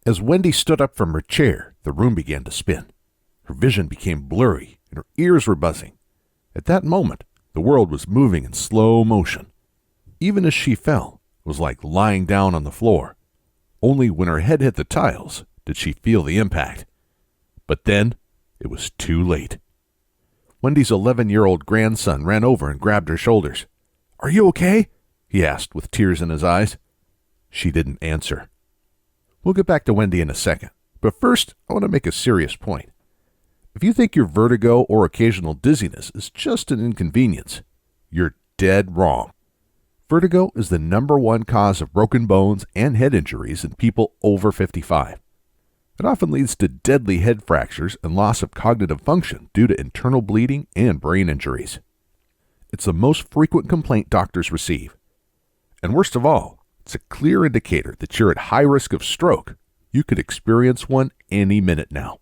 As Wendy stood up from her chair, the room began to spin. Her vision became blurry, and her ears were buzzing. At that moment, the world was moving in slow motion. Even as she fell, it was like lying down on the floor. Only when her head hit the tiles did she feel the impact. But then, it was too late. Wendy's 11-year-old grandson ran over and grabbed her shoulders. "Are you okay?" he asked with tears in his eyes. She didn't answer. We'll get back to Wendy in a second, but first I want to make a serious point. If you think your vertigo or occasional dizziness is just an inconvenience, you're dead wrong. Vertigo is the #1 cause of broken bones and head injuries in people over 55. It often leads to deadly head fractures and loss of cognitive function due to internal bleeding and brain injuries. It's the most frequent complaint doctors receive. And worst of all, it's a clear indicator that you're at high risk of stroke. You could experience one any minute now.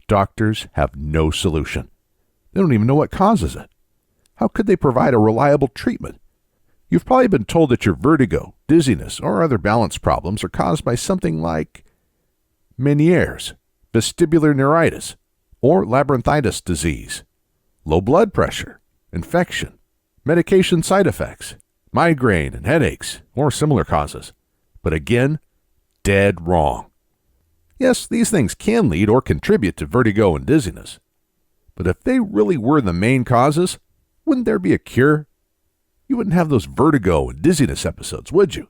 Doctors have no solution. They don't even know what causes it. How could they provide a reliable treatment? You've probably been told that your vertigo, dizziness, or other balance problems are caused by something like Meniere's, vestibular neuritis, or labyrinthitis disease, low blood pressure, infection, medication side effects, migraine and headaches, or similar causes. But again, dead wrong. Yes, these things can lead or contribute to vertigo and dizziness. But if they really were the main causes, wouldn't there be a cure? You wouldn't have those vertigo and dizziness episodes, would you?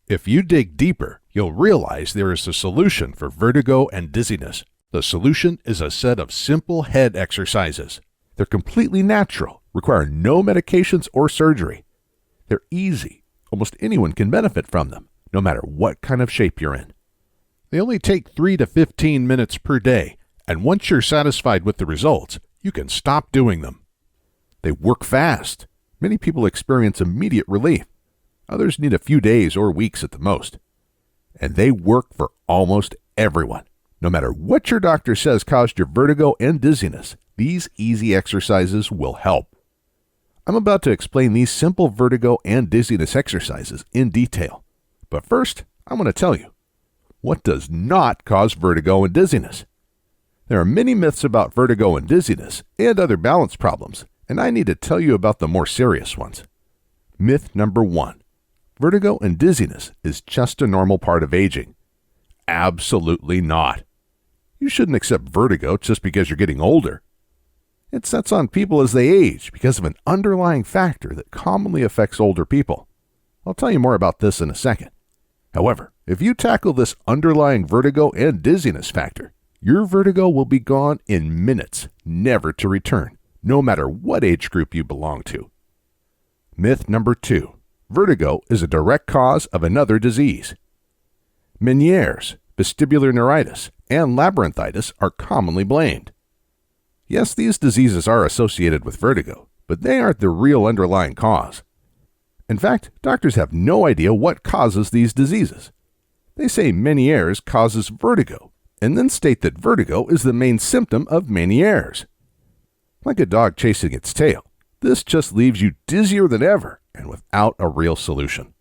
If you dig deeper, you'll realize there is a solution for vertigo and dizziness. The solution is a set of simple head exercises. They're completely natural, require no medications or surgery. They're easy. Almost anyone can benefit from them, no matter what kind of shape you're in. They only take 3 to 15 minutes per day, and once you're satisfied with the results, you can stop doing them. They work fast. Many people experience immediate relief. Others need a few days or weeks at the most. And they work for almost everyone. No matter what your doctor says caused your vertigo and dizziness, these easy exercises will help. I'm about to explain these simple vertigo and dizziness exercises in detail. But first, I want to tell you, what does not cause vertigo and dizziness? There are many myths about vertigo and dizziness and other balance problems, and I need to tell you about the more serious ones. Myth number 1. Vertigo and dizziness is just a normal part of aging. Absolutely not. You shouldn't accept vertigo just because you're getting older. It sets on people as they age because of an underlying factor that commonly affects older people. I'll tell you more about this in a second. However, if you tackle this underlying vertigo and dizziness factor, your vertigo will be gone in minutes, never to return, no matter what age group you belong to. Myth number 2. Vertigo is a direct cause of another disease. Meniere's, vestibular neuritis, and labyrinthitis are commonly blamed. Yes, these diseases are associated with vertigo, but they aren't the real underlying cause. In fact, doctors have no idea what causes these diseases. They say Meniere's causes vertigo, and then state that vertigo is the main symptom of Meniere's. Like a dog chasing its tail, this just leaves you dizzier than ever and without a real solution.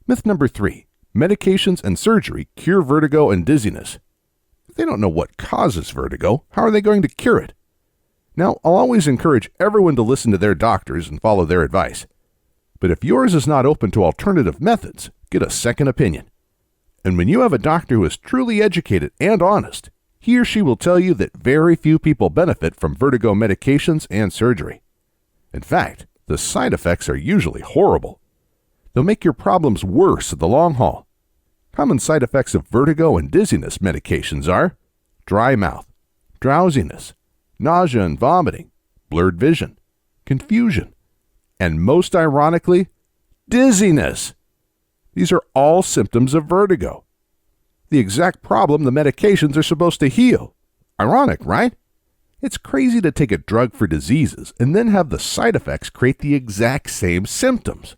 Myth number 3. Medications and surgery cure vertigo and dizziness. If they don't know what causes vertigo, how are they going to cure it? Now, I'll always encourage everyone to listen to their doctors and follow their advice. But if yours is not open to alternative methods, get a second opinion. And when you have a doctor who is truly educated and honest, he or she will tell you that very few people benefit from vertigo medications and surgery. In fact, the side effects are usually horrible. They'll make your problems worse in the long haul. Common side effects of vertigo and dizziness medications are dry mouth, drowsiness, nausea and vomiting, blurred vision, confusion, and most ironically, dizziness. These are all symptoms of vertigo. The exact problem the medications are supposed to heal. Ironic, right? It's crazy to take a drug for diseases and then have the side effects create the exact same symptoms.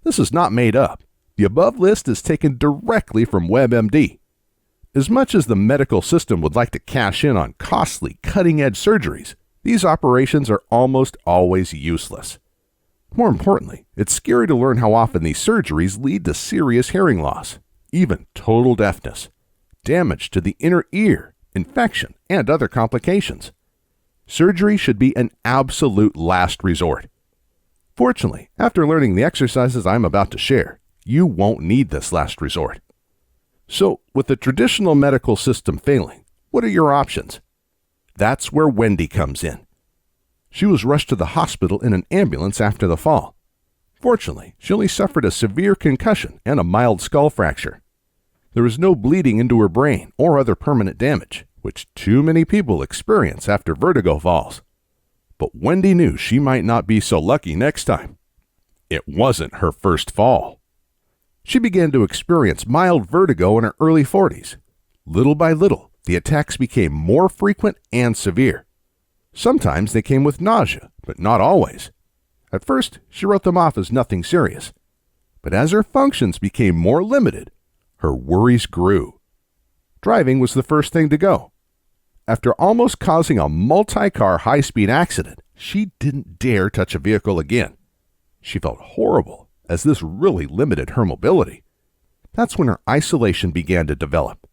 This is not made up. The above list is taken directly from WebMD. As much as the medical system would like to cash in on costly, cutting-edge surgeries, these operations are almost always useless. More importantly, it's scary to learn how often these surgeries lead to serious hearing loss, even total deafness. damage to the inner ear, infection, and other complications. Surgery should be an absolute last resort. Fortunately, after learning the exercises I'm about to share, you won't need this last resort. So, with the traditional medical system failing, what are your options? That's where Wendy comes in. She was rushed to the hospital in an ambulance after the fall. Fortunately, she only suffered a severe concussion and a mild skull fracture. There was no bleeding into her brain or other permanent damage, which too many people experience after vertigo falls. But Wendy knew she might not be so lucky next time. It wasn't her first fall. She began to experience mild vertigo in her early 40s. Little by little, the attacks became more frequent and severe. Sometimes they came with nausea, but not always. At first, she wrote them off as nothing serious. But as her functions became more limited, her worries grew. Driving was the first thing to go. After almost causing a multi-car high-speed accident, she didn't dare touch a vehicle again. She felt horrible, as this really limited her mobility. That's when her isolation began to develop.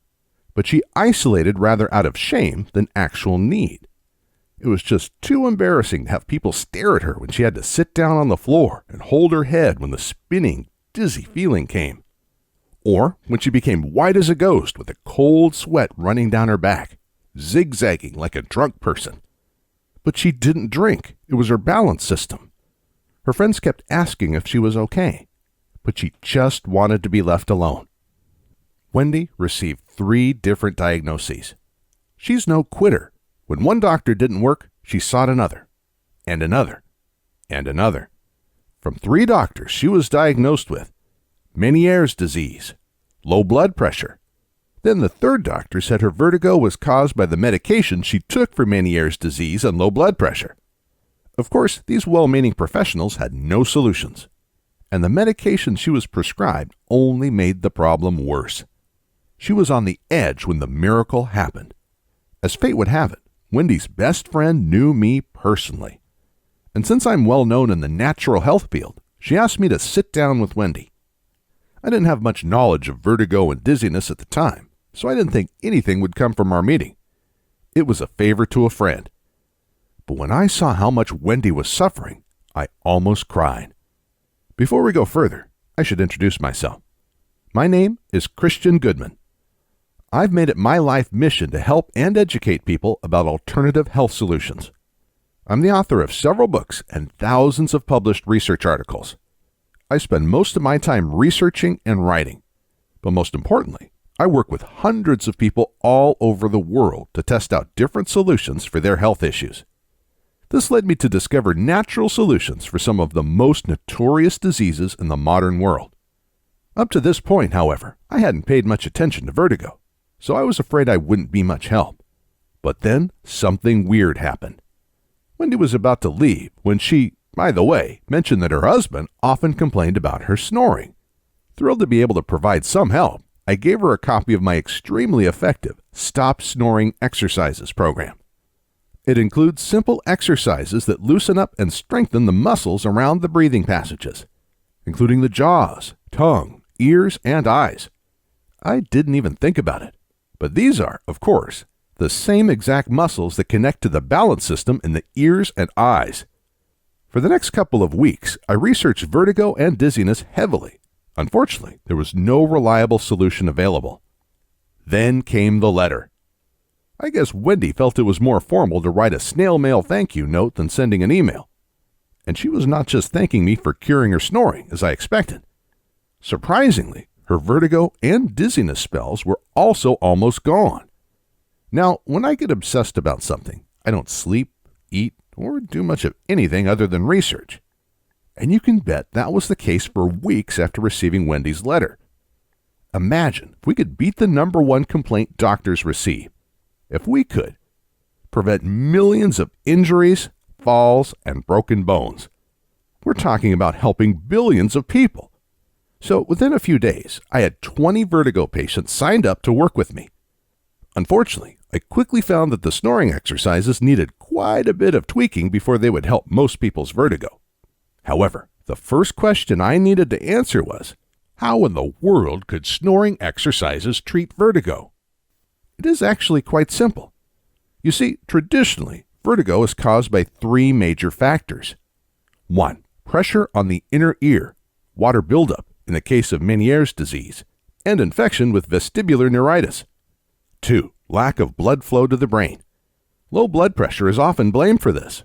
But she isolated rather out of shame than actual need. It was just too embarrassing to have people stare at her when she had to sit down on the floor and hold her head when the spinning, dizzy feeling came. Or when she became white as a ghost with a cold sweat running down her back, zigzagging like a drunk person. But she didn't drink. It was her balance system. Her friends kept asking if she was okay, but she just wanted to be left alone. Wendy received 3 different diagnoses. She's no quitter. When one doctor didn't work, she sought another, and another, and another. From 3 doctors, she was diagnosed with Meniere's disease, low blood pressure. Then the 3rd doctor said her vertigo was caused by the medication she took for Meniere's disease and low blood pressure. Of course, these well-meaning professionals had no solutions, and the medication she was prescribed only made the problem worse. She was on the edge when the miracle happened. As fate would have it, Wendy's best friend knew me personally. And since I'm well known in the natural health field, she asked me to sit down with Wendy. I didn't have much knowledge of vertigo and dizziness at the time, so I didn't think anything would come from our meeting. It was a favor to a friend. But when I saw how much Wendy was suffering, I almost cried. Before we go further, I should introduce myself. My name is Christian Goodman. I've made it my life mission to help and educate people about alternative health solutions. I'm the author of several books and thousands of published research articles. I spend most of my time researching and writing. But most importantly, I work with hundreds of people all over the world to test out different solutions for their health issues. This led me to discover natural solutions for some of the most notorious diseases in the modern world. Up to this point, however, I hadn't paid much attention to vertigo, so I was afraid I wouldn't be much help. But then something weird happened. Wendy was about to leave when she, by the way, mentioned that her husband often complained about her snoring. Thrilled to be able to provide some help, I gave her a copy of my extremely effective Stop Snoring Exercises program. It includes simple exercises that loosen up and strengthen the muscles around the breathing passages, including the jaws, tongue, ears, and eyes. I didn't even think about it. But these are, of course, the same exact muscles that connect to the balance system in the ears and eyes. For the next couple of weeks, I researched vertigo and dizziness heavily. Unfortunately, there was no reliable solution available. Then came the letter. I guess Wendy felt it was more formal to write a snail mail thank you note than sending an email. And she was not just thanking me for curing her snoring, as I expected. Surprisingly, her vertigo and dizziness spells were also almost gone. Now, when I get obsessed about something, I don't sleep, eat, or do much of anything other than research. And you can bet that was the case for weeks after receiving Wendy's letter. Imagine if we could beat the #1 complaint doctors receive. If we could prevent millions of injuries, falls, and broken bones. We're talking about helping billions of people. So within a few days, I had 20 vertigo patients signed up to work with me. Unfortunately, I quickly found that the snoring exercises needed quite a bit of tweaking before they would help most people's vertigo. However, the first question I needed to answer was, how in the world could snoring exercises treat vertigo? It is actually quite simple. You see, traditionally, vertigo is caused by three major factors. 1. Pressure on the inner ear, water buildup in the case of Meniere's disease, and infection with vestibular neuritis. 2. Lack of blood flow to the brain. Low blood pressure is often blamed for this.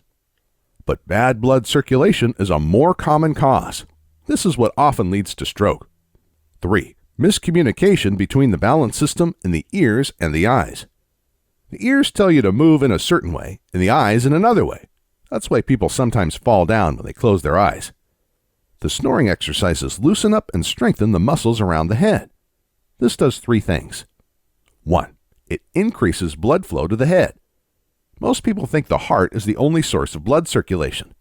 But bad blood circulation is a more common cause. This is what often leads to stroke. 3. Miscommunication between the balance system in the ears and the eyes. The ears tell you to move in a certain way, and the eyes in another way. That's why people sometimes fall down when they close their eyes. The snoring exercises loosen up and strengthen the muscles around the head. This does three things. 1. It increases blood flow to the head. Most people think the heart is the only source of blood circulation,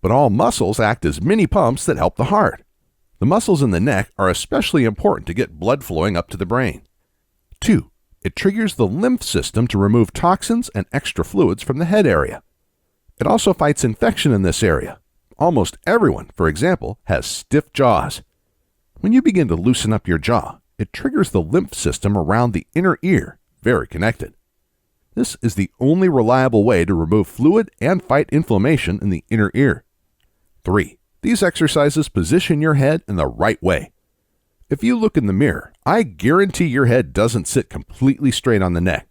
but all muscles act as mini pumps that help the heart. The muscles in the neck are especially important to get blood flowing up to the brain. 2. It triggers the lymph system to remove toxins and extra fluids from the head area. It also fights infection in this area. Almost everyone, for example, has stiff jaws. When you begin to loosen up your jaw, it triggers the lymph system around the inner ear, very connected. This is the only reliable way to remove fluid and fight inflammation in the inner ear. 3. These exercises position your head in the right way. If you look in the mirror, I guarantee your head doesn't sit completely straight on the neck.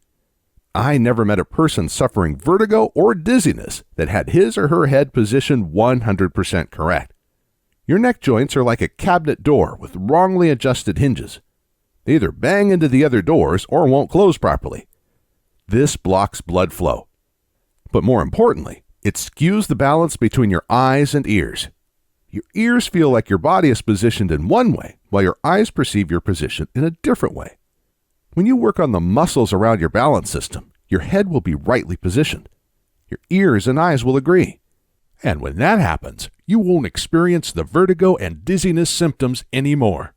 I never met a person suffering vertigo or dizziness that had his or her head positioned 100% correct. Your neck joints are like a cabinet door with wrongly adjusted hinges. They either bang into the other doors or won't close properly. This blocks blood flow. But more importantly, it skews the balance between your eyes and ears. Your ears feel like your body is positioned in one way, while your eyes perceive your position in a different way. When you work on the muscles around your balance system, your head will be rightly positioned. Your ears and eyes will agree. And when that happens, you won't experience the vertigo and dizziness symptoms anymore.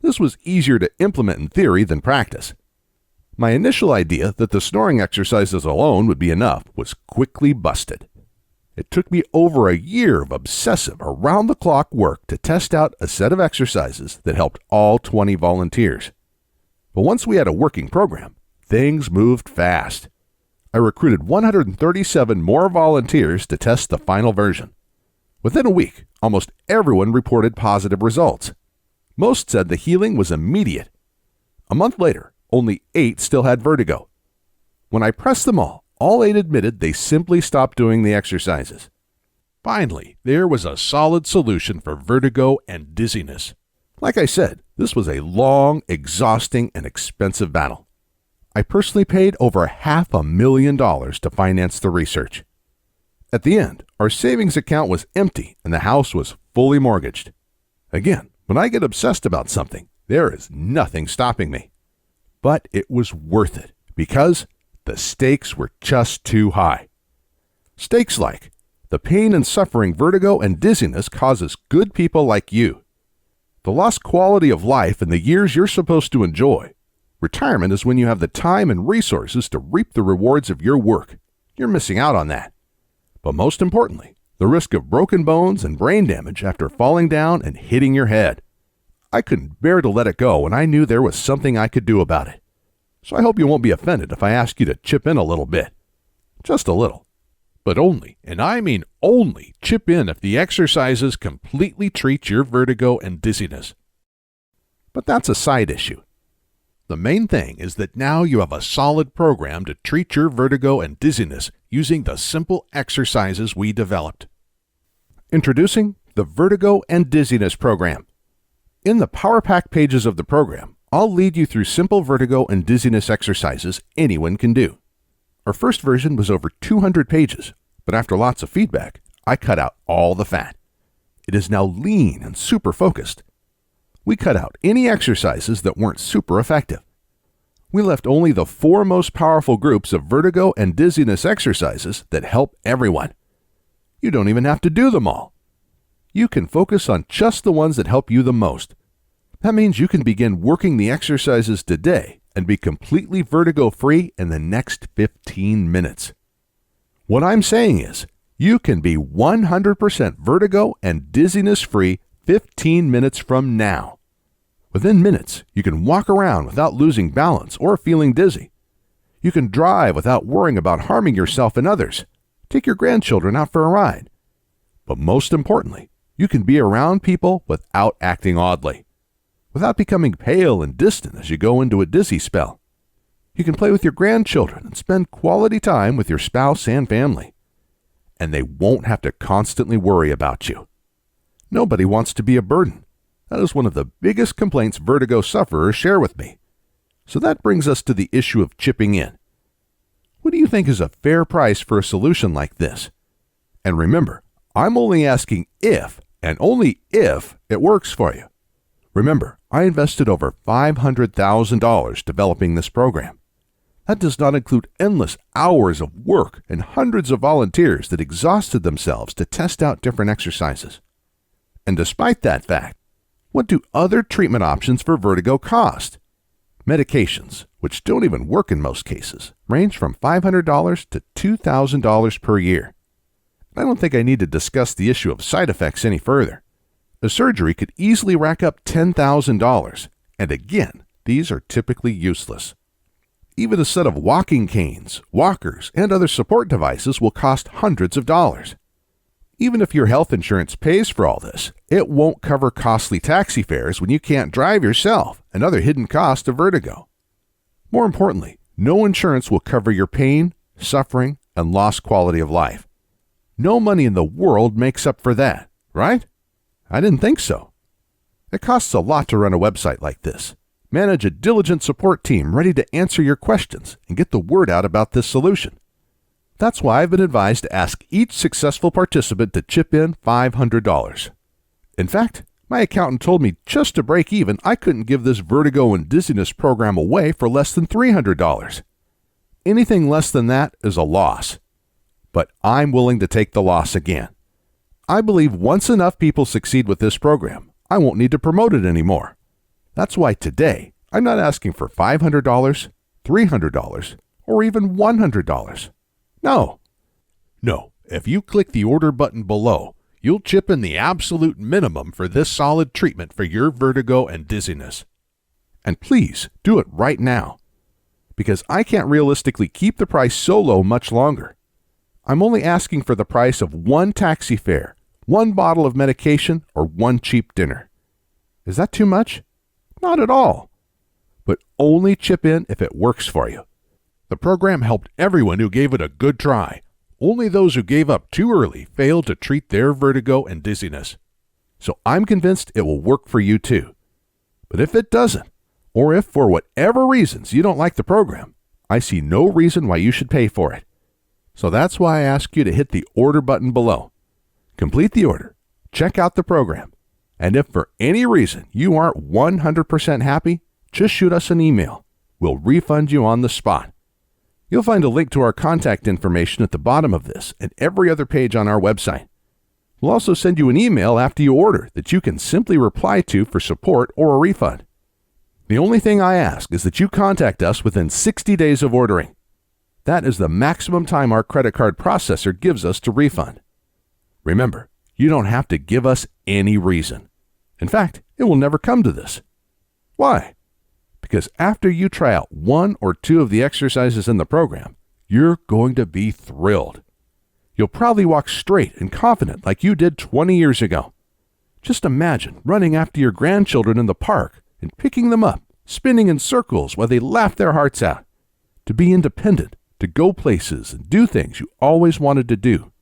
This was easier to implement in theory than practice. My initial idea that the snoring exercises alone would be enough was quickly busted. It took me over a year of obsessive, around-the-clock work to test out a set of exercises that helped all 20 volunteers. But once we had a working program, things moved fast. I recruited 137 more volunteers to test the final version. Within a week, almost everyone reported positive results. Most said the healing was immediate. A month later, only 8 still had vertigo. When I pressed them all 8 admitted they simply stopped doing the exercises. Finally, there was a solid solution for vertigo and dizziness. Like I said, this was a long, exhausting, and expensive battle. I personally paid over $500,000 to finance the research. At the end, our savings account was empty and the house was fully mortgaged. Again, when I get obsessed about something, there is nothing stopping me. But it was worth it because the stakes were just too high. Stakes like the pain and suffering vertigo and dizziness causes good people like you. The lost quality of life in the years you're supposed to enjoy. Retirement is when you have the time and resources to reap the rewards of your work. You're missing out on that. But most importantly, the risk of broken bones and brain damage after falling down and hitting your head. I couldn't bear to let it go, and I knew there was something I could do about it. So I hope you won't be offended if I ask you to chip in a little bit. Just a little. But only, and I mean only, chip in if the exercises completely treat your vertigo and dizziness. But that's a side issue. The main thing is that now you have a solid program to treat your vertigo and dizziness using the simple exercises we developed. Introducing the Vertigo and Dizziness Program. In the Power Pack pages of the program, I'll lead you through simple vertigo and dizziness exercises anyone can do. Our first version was over 200 pages, but after lots of feedback, I cut out all the fat. It is now lean and super focused. We cut out any exercises that weren't super effective. We left only the 4 most powerful groups of vertigo and dizziness exercises that help everyone. You don't even have to do them all. You can focus on just the ones that help you the most. That means you can begin working the exercises today and be completely vertigo-free in the next 15 minutes. What I'm saying is, you can be 100% vertigo and dizziness-free 15 minutes from now. Within minutes, you can walk around without losing balance or feeling dizzy. You can drive without worrying about harming yourself and others. Take your grandchildren out for a ride. But most importantly, you can be around people without acting oddly, without becoming pale and distant as you go into a dizzy spell. You can play with your grandchildren and spend quality time with your spouse and family. And they won't have to constantly worry about you. Nobody wants to be a burden. That is one of the biggest complaints vertigo sufferers share with me. So that brings us to the issue of chipping in. What do you think is a fair price for a solution like this? And remember, I'm only asking if, and only if, it works for you. Remember, I invested over $500,000 developing this program. That does not include endless hours of work and hundreds of volunteers that exhausted themselves to test out different exercises. And despite that fact, what do other treatment options for vertigo cost? Medications, which don't even work in most cases, range from $500 to $2,000 per year. I don't think I need to discuss the issue of side effects any further. A surgery could easily rack up $10,000, and again, these are typically useless. Even a set of walking canes, walkers, and other support devices will cost hundreds of dollars. Even if your health insurance pays for all this, it won't cover costly taxi fares when you can't drive yourself and other hidden costs of vertigo. More importantly, no insurance will cover your pain, suffering, and lost quality of life. No money in the world makes up for that, right? I didn't think so. It costs a lot to run a website like this. Manage a diligent support team ready to answer your questions and get the word out about this solution. That's why I've been advised to ask each successful participant to chip in $500. In fact, my accountant told me just to break even, I couldn't give this vertigo and dizziness program away for less than $300. Anything less than that is a loss. But I'm willing to take the loss again. I believe once enough people succeed with this program, I won't need to promote it anymore. That's why today, I'm not asking for $500, $300, or even $100. No. If you click the order button below, you'll chip in the absolute minimum for this solid treatment for your vertigo and dizziness. And please do it right now, because I can't realistically keep the price so low much longer. I'm only asking for the price of one taxi fare, one bottle of medication, or one cheap dinner. Is that too much? Not at all. But only chip in if it works for you. The program helped everyone who gave it a good try. Only those who gave up too early failed to treat their vertigo and dizziness. So I'm convinced it will work for you too. But if it doesn't, or if for whatever reasons you don't like the program, I see no reason why you should pay for it. So that's why I ask you to hit the order button below. Complete the order, check out the program, and if for any reason you aren't 100% happy, just shoot us an email. We'll refund you on the spot. You'll find a link to our contact information at the bottom of this and every other page on our website. We'll also send you an email after you order that you can simply reply to for support or a refund. The only thing I ask is that you contact us within 60 days of ordering. That is the maximum time our credit card processor gives us to refund. Remember, you don't have to give us any reason. In fact, it will never come to this. Why? Because after you try out one or two of the exercises in the program, you're going to be thrilled. You'll probably walk straight and confident like you did 20 years ago. Just imagine running after your grandchildren in the park and picking them up, spinning in circles while they laugh their hearts out. To be independent, to go places and do things you always wanted to do.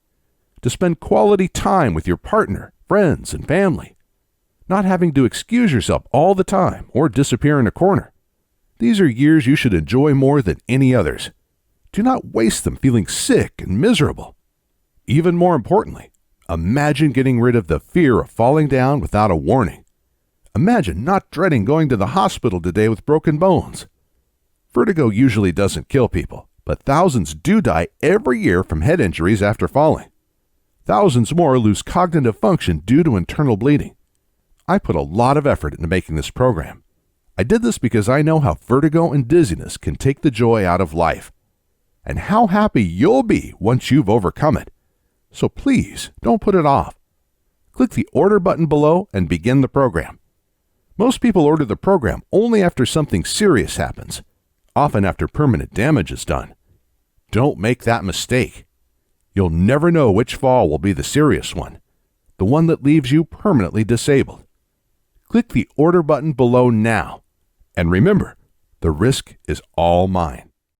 To spend quality time with your partner, friends, and family. Not having to excuse yourself all the time or disappear in a corner. These are years you should enjoy more than any others. Do not waste them feeling sick and miserable. Even more importantly, imagine getting rid of the fear of falling down without a warning. Imagine not dreading going to the hospital today with broken bones. Vertigo usually doesn't kill people, but thousands do die every year from head injuries after falling. Thousands more lose cognitive function due to internal bleeding. I put a lot of effort into making this program. I did this because I know how vertigo and dizziness can take the joy out of life, and how happy you'll be once you've overcome it. So please, don't put it off. Click the order button below and begin the program. Most people order the program only after something serious happens. often after permanent damage is done. Don't make that mistake. You'll never know which fall will be the serious one, the one that leaves you permanently disabled. Click the order button below now, and remember, the risk is all mine.